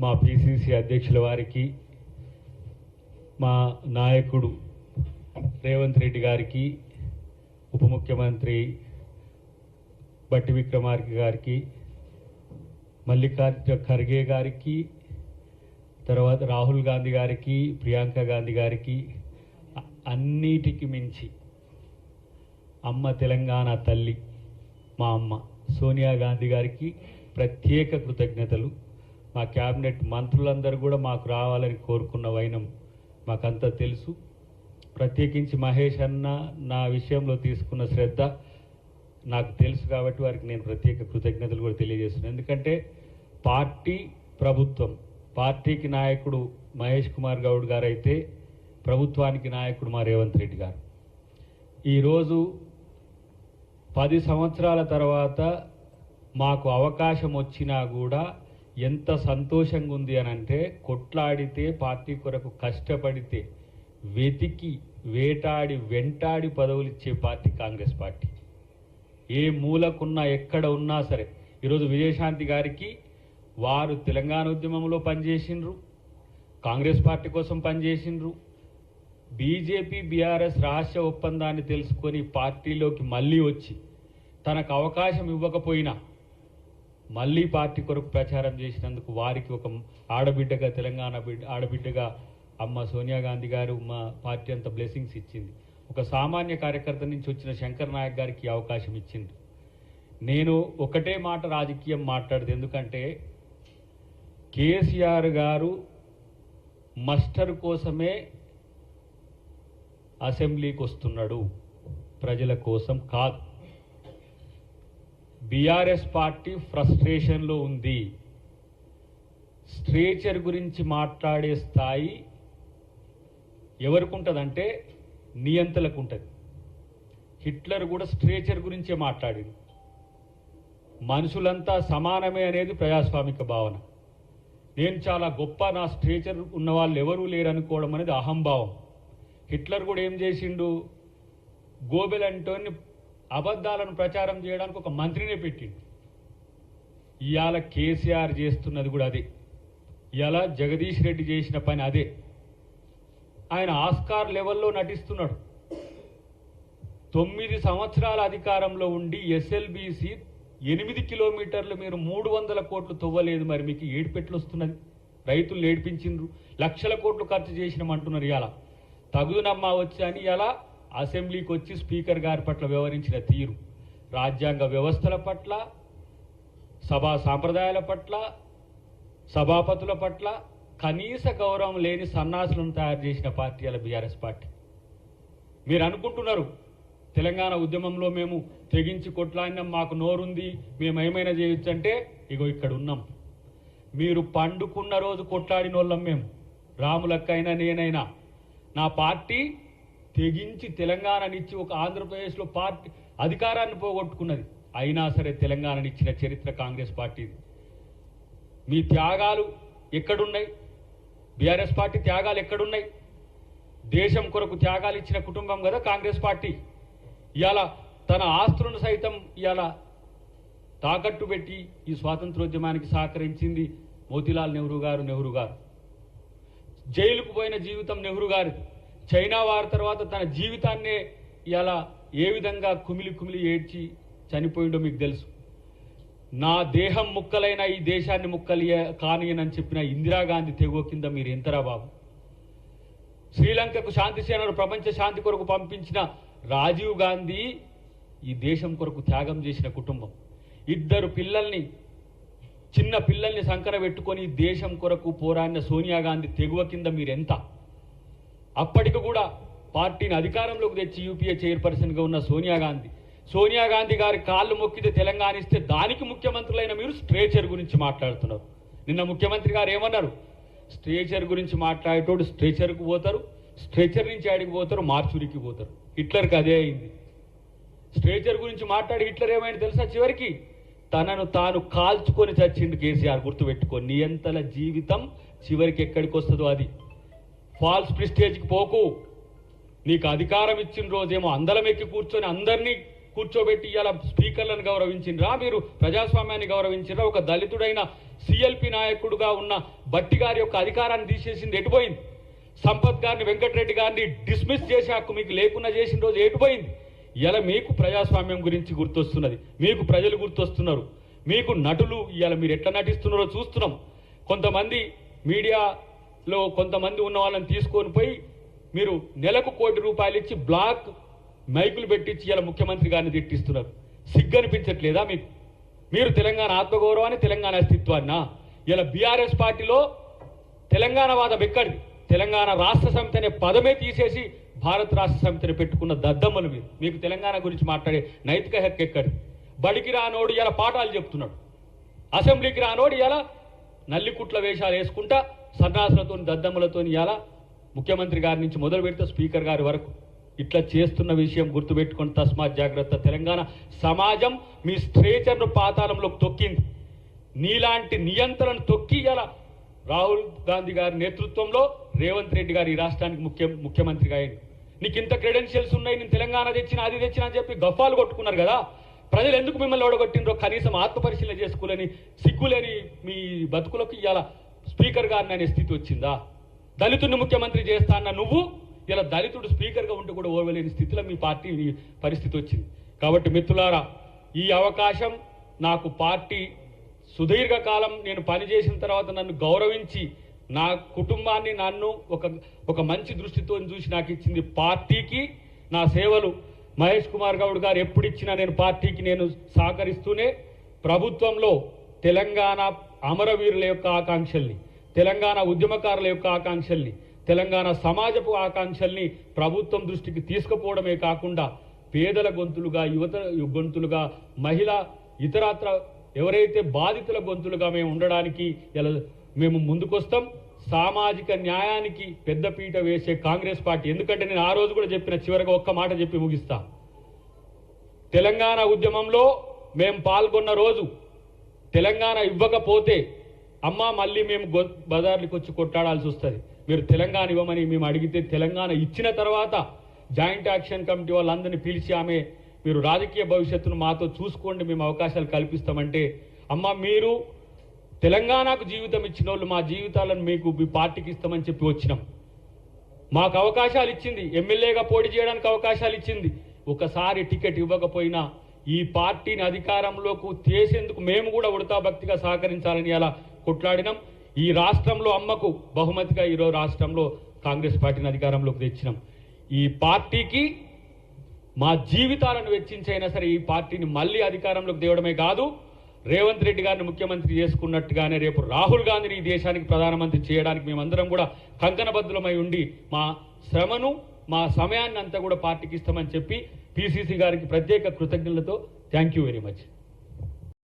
మా పిసిసి అధ్యక్షుల వారికి, మా నాయకుడు రేవంత్ రెడ్డి గారికి, ఉప ముఖ్యమంత్రి బట్టి విక్రమార్క గారికి, మల్లికార్జున ఖర్గే గారికి, తర్వాత రాహుల్ గాంధీ గారికి, ప్రియాంక గాంధీ గారికి, అన్నిటికి మించి అమ్మ తెలంగాణ తల్లి మా అమ్మ సోనియా గాంధీ గారికి ప్రత్యేక కృతజ్ఞతలు. మా క్యాబినెట్ మంత్రులందరూ కూడా మాకు రావాలని కోరుకున్న వైనం మాకంతా తెలుసు. ప్రత్యేకించి మహేష్ అన్న నా విషయంలో తీసుకున్న శ్రద్ధ నాకు తెలుసు కాబట్టి వారికి నేను ప్రత్యేక కృతజ్ఞతలు కూడా తెలియజేస్తున్నాను. ఎందుకంటే పార్టీ ప్రభుత్వం, పార్టీకి నాయకుడు మహేష్ కుమార్ గౌడ్ గారు అయితే ప్రభుత్వానికి నాయకుడు మా రేవంత్ రెడ్డి గారు. ఈరోజు 10 సంవత్సరాల తర్వాత మాకు అవకాశం వచ్చినా కూడా ఎంత సంతోషంగా ఉంది అని అంటే, కొట్లాడితే పార్టీ కొరకు కష్టపడితే వెతికి వేటాడి వెంటాడి పదవులు ఇచ్చే పార్టీ కాంగ్రెస్ పార్టీ. ఏ మూలకున్నా ఎక్కడ ఉన్నా సరే, ఈరోజు విజయశాంతి గారికి వారు తెలంగాణ ఉద్యమంలో పనిచేసిండ్రు, కాంగ్రెస్ పార్టీ కోసం పనిచేసిండ్రు. బీజేపీ బీఆర్ఎస్ రహస్య ఒప్పందాన్ని తెలుసుకొని పార్టీలోకి మళ్ళీ వచ్చి తనకు అవకాశం ఇవ్వకపోయినా మళ్ళీ పార్టీ కొరకు ప్రచారం చేసినందుకు వారికి ఒక ఆడబిడ్డగా, తెలంగాణ ఆడబిడ్డగా అమ్మ సోనియా గాంధీ గారు మా పార్టీ అంత బ్లెస్సింగ్స్ ఇచ్చింది. ఒక సామాన్య కార్యకర్త నుంచి వచ్చిన శంకర్ నాయక్ గారికి అవకాశం ఇచ్చింది. నేను ఒకటే మాట రాజకీయం మాట్లాడదు, ఎందుకంటే కేసీఆర్ గారు మస్టర్ కోసమే అసెంబ్లీకి వస్తున్నాడు, ప్రజల కోసం కాదు. బీఆర్ఎస్ పార్టీ ఫ్రస్ట్రేషన్లో ఉంది. స్ట్రేచర్ గురించి మాట్లాడే స్థాయి ఎవరికి ఉంటుందంటే నియంతలకు ఉంటుంది. హిట్లర్ కూడా స్ట్రేచర్ గురించే మాట్లాడింది. మనుషులంతా సమానమే అనేది ప్రజాస్వామిక భావన. నేను చాలా గొప్ప, నా స్ట్రేచర్ ఉన్న వాళ్ళు ఎవరూ లేరనుకోవడం అనేది అహంభావం. హిట్లర్ కూడా ఏం చేసిండు, గోబెల్ అంటోని అబద్ధాలను ప్రచారం చేయడానికి ఒక మంత్రినే పెట్టిండు. ఇవాళ కేసీఆర్ చేస్తున్నది కూడా అదే. ఇవాళ జగదీష్ రెడ్డి చేసిన పని అదే. ఆయన ఆస్కార్ లెవెల్లో నటిస్తున్నాడు. 9 సంవత్సరాల అధికారంలో ఉండి ఎస్ఎల్బీసీ 8 కిలోమీటర్లు మీరు 300 కోట్లు తవ్వలేదు, మరి మీకు ఏడుపెట్లు వస్తున్నది? రైతులు ఏడిపించిండ్రు, లక్షల కోట్లు ఖర్చు చేసినామంటున్నారు. ఇవాళ తగుదునమ్మా వచ్చి అని ఇలా అసెంబ్లీకి వచ్చి స్పీకర్ గారి పట్ల వ్యవహరించిన తీరు, రాజ్యాంగ వ్యవస్థల పట్ల, సభా సాంప్రదాయాల పట్ల, సభాపతుల పట్ల కనీస గౌరవం లేని సన్నాసులను తయారు చేసిన పార్టీ అలా బీఆర్ఎస్ పార్టీ. మీరు అనుకుంటున్నారు తెలంగాణ ఉద్యమంలో మేము తెగించి కొట్లాడినాం, మాకు నోరుంది, మేము ఏమైనా చేయొచ్చు అంటే, ఇగో ఇక్కడ ఉన్నాం. మీరు పండుకున్న రోజు కొట్లాడిన వాళ్ళం మేము, రాములక్కైనా నేనైనా. నా పార్టీ తెగించి తెలంగాణనిచ్చి ఒక ఆంధ్రప్రదేశ్లో పార్టీ అధికారాన్ని పోగొట్టుకున్నది, అయినా సరే తెలంగాణనిచ్చిన చరిత్ర కాంగ్రెస్ పార్టీది. మీ త్యాగాలు ఎక్కడున్నాయి? బీఆర్ఎస్ పార్టీ త్యాగాలు ఎక్కడున్నాయి? దేశం కొరకు త్యాగాలు ఇచ్చిన కుటుంబం కదా కాంగ్రెస్ పార్టీ. ఇవాళ తన ఆస్తులను సైతం ఇవాళ తాకట్టు పెట్టి ఈ స్వాతంత్రోద్యమానికి సహకరించింది మోతీలాల్ నెహ్రూ గారు. జైలుకు పోయిన జీవితం నెహ్రూ గారిది. చైనా వారి తర్వాత తన జీవితాన్నే ఇలా ఏ విధంగా కుమిలి ఏడ్చి చనిపోయిండో మీకు తెలుసు. నా దేహం ముక్కలైన ఈ దేశాన్ని ముక్కలు కానియనని చెప్పిన ఇందిరాగాంధీ తెగువ కింద మీరు ఎంతరా బాబు. శ్రీలంకకు శాంతి సేనలు ప్రపంచ శాంతి కొరకు పంపించిన రాజీవ్ గాంధీ ఈ దేశం కొరకు త్యాగం చేసిన కుటుంబం. 2 పిల్లల్ని, చిన్న పిల్లల్ని సంకర పెట్టుకొని దేశం కొరకు పోరాడిన సోనియా గాంధీ తెగువ కింద మీరెంత. అప్పటికి కూడా పార్టీని అధికారంలోకి తెచ్చి యూపీఏ చైర్పర్సన్గా ఉన్న సోనియా గాంధీ గారి కాళ్ళు మొక్కితే తెలంగాణ ఇస్తే దానికి ముఖ్యమంత్రులైన మీరు స్ట్రేచర్ గురించి మాట్లాడుతున్నారు. నిన్న ముఖ్యమంత్రి గారు ఏమన్నారు? స్ట్రేచర్ గురించి మాట్లాడేటోడు స్ట్రేచర్కు పోతారు, స్ట్రెచర్ నుంచి ఆడికి పోతారు, మార్చురికి పోతారు. హిట్లర్కి అదే అయింది. స్ట్రేచర్ గురించి మాట్లాడి హిట్లర్ ఏమైంది తెలుసా? చివరికి తనను తాను కాల్చుకొని చచ్చిండు కేసీఆర్. గుర్తుపెట్టుకో, నియంతల జీవితం చివరికి ఎక్కడికి వస్తుందో అది. ఫాల్స్ ప్రిస్టేజ్కి పోకు. నీకు అధికారం ఇచ్చిన రోజేమో అందలం ఎక్కి కూర్చొని అందరినీ కూర్చోబెట్టి ఇలా స్పీకర్లను గౌరవించినరా? మీరు ప్రజాస్వామ్యాన్ని గౌరవించినరా? ఒక దళితుడైన సిఎల్పి నాయకుడుగా ఉన్న బట్టి గారి యొక్క అధికారాన్ని తీసేసింది ఎటుపోయింది? సంపత్ గారిని, వెంకటరెడ్డి గారిని డిస్మిస్ చేసే హక్కు మీకు లేకుండా చేసిన రోజు ఎటుపోయింది? ఇలా మీకు ప్రజాస్వామ్యం గురించి గుర్తొస్తున్నది, మీకు ప్రజలు గుర్తొస్తున్నారు, మీకు నటులు ఇలా మీరు ఎట్లా నటిస్తున్నారో చూస్తున్నాం. కొంతమంది మీడియాలో కొంతమంది ఉన్న వాళ్ళని తీసుకొని పోయి మీరు నెలకు ₹1 కోటి ఇచ్చి బ్లాక్ మైకులు పెట్టించి ఇలా ముఖ్యమంత్రి గారిని తిట్టిస్తున్నారు. సిగ్గనిపించట్లేదా మీకు? మీరు తెలంగాణ ఆత్మగౌరవాన్ని, తెలంగాణ అస్తిత్వాన్న ఇలా బీఆర్ఎస్ పార్టీలో తెలంగాణ వాదం ఎక్కడిది? తెలంగాణ రాష్ట్ర సమితి అనే పదమే తీసేసి భారత రాష్ట్ర సమితిని పెట్టుకున్న దద్దమ్మలు మీరు. మీకు తెలంగాణ గురించి మాట్లాడే నైతిక హక్కు ఎక్కడి? బడికి రానోడు ఇలా పాఠాలు చెప్తున్నాడు, అసెంబ్లీకి రానోడు ఇలా నల్లికుట్ల వేషాలు వేసుకుంటా సన్నాసులతో, దద్దమ్మలతో ఇలా ముఖ్యమంత్రి గారి నుంచి మొదలు పెడితే స్పీకర్ గారి వరకు ఇట్లా చేస్తున్న విషయం గుర్తుపెట్టుకుని తస్మాత్ జాగ్రత్త. తెలంగాణ సమాజం మీ స్ట్రేచర్ను పాతాళంలోకి తొక్కింది. నీలాంటి నియంత్రణ తొక్కి ఇలా రాహుల్ గాంధీ గారి నేతృత్వంలో రేవంత్ రెడ్డి గారు ఈ రాష్ట్రానికి ముఖ్యమంత్రిగా అయింది. నీకు ఇంత క్రెడెన్షియల్స్ ఉన్నాయి, నేను తెలంగాణ తెచ్చినా అది తెచ్చినా అని చెప్పి గఫాలు కొట్టుకున్నారు కదా. ప్రజలు ఎందుకు మిమ్మల్ని ఓడగొట్టినరో కనీసం ఆత్మపరిశీలన చేసుకోలేని, సిగ్గులేని మీ బతుకులకు ఇవాళ స్పీకర్ గారిని అనే స్థితి వచ్చిందా? దళితుడిని ముఖ్యమంత్రి చేస్తా అన్న నువ్వు ఇలా దళితుడు స్పీకర్గా ఉంటూ కూడా ఓర్వలేని స్థితిలో మీ పార్టీ పరిస్థితి వచ్చింది. కాబట్టి మిత్రులారా, ఈ అవకాశం నాకు పార్టీ సుదీర్ఘకాలం నేను పనిచేసిన తర్వాత నన్ను గౌరవించి నా కుటుంబాన్ని నన్ను ఒక మంచి దృష్టితో చూసి నాకు ఇచ్చింది పార్టీకి. నా సేవలు మహేష్ కుమార్ గౌడ్ గారు ఎప్పుడు ఇచ్చినా నేను పార్టీకి నేను సహకరిస్తూనే ప్రభుత్వంలో తెలంగాణ అమరవీరుల యొక్క ఆకాంక్షల్ని, తెలంగాణ ఉద్యమకారుల యొక్క ఆకాంక్షల్ని, తెలంగాణ సమాజపు ఆకాంక్షల్ని ప్రభుత్వం దృష్టికి తీసుకుపోవడమే కాకుండా పేదల గొంతులుగా, యువత గొంతులుగా, మహిళ ఇతరత్ర ఎవరైతే బాధితుల గొంతులుగా మేము ఉండడానికి ఇలా మేము ముందుకొస్తాం. సామాజిక న్యాయానికి పెద్దపీట వేసే కాంగ్రెస్ పార్టీ. ఎందుకంటే నేను ఆ రోజు కూడా చెప్పిన, చివరిగా ఒక్క మాట చెప్పి ముగిస్తా. తెలంగాణ ఉద్యమంలో మేము పాల్గొన్న రోజు తెలంగాణ ఇవ్వకపోతే అమ్మ మళ్ళీ మేము బజార్లకు వచ్చి కొట్టాడాల్సి వస్తుంది. మీరు తెలంగాణ ఇవ్వమని మేము అడిగితే తెలంగాణ ఇచ్చిన తర్వాత జాయింట్ యాక్షన్ కమిటీ వాళ్ళందరినీ పిలిచి మీరు రాజకీయ భవిష్యత్తును మాతో చూసుకోండి, మేము అవకాశాలు కల్పిస్తామంటే, అమ్మ మీరు తెలంగాణకు జీవితం ఇచ్చిన వాళ్ళు మా జీవితాలను మీకు మీ పార్టీకి ఇస్తామని చెప్పి వచ్చినాం. మాకు అవకాశాలు ఇచ్చింది, ఎమ్మెల్యేగా పోటీ చేయడానికి అవకాశాలు ఇచ్చింది. ఒకసారి టికెట్ ఇవ్వకపోయినా ఈ పార్టీని అధికారంలోకి చేసేందుకు మేము కూడా ఉడతాభక్తిగా సహకరించాలని అలా కొట్లాడినాం. ఈ రాష్ట్రంలో అమ్మకు బహుమతిగా ఈరోజు రాష్ట్రంలో కాంగ్రెస్ పార్టీని అధికారంలోకి తెచ్చినాం. ఈ పార్టీకి మా జీవితాలను వెచ్చించైనా సరే ఈ పార్టీని మళ్ళీ అధికారంలోకి తేవడమే కాదు, రేవంత్ రెడ్డి గారిని ముఖ్యమంత్రి చేసుకున్నట్టుగానే రేపు రాహుల్ గాంధీని ఈ దేశానికి ప్రధానమంత్రి చేయడానికి మేమందరం కూడా కంకణబద్ధులమై ఉండి మా శ్రమను, మా సమయాన్ని అంతా కూడా పార్టీకి ఇస్తామని చెప్పి పిసిసి గారికి ప్రత్యేక కృతజ్ఞతలతో థ్యాంక్ యూ వెరీ మచ్.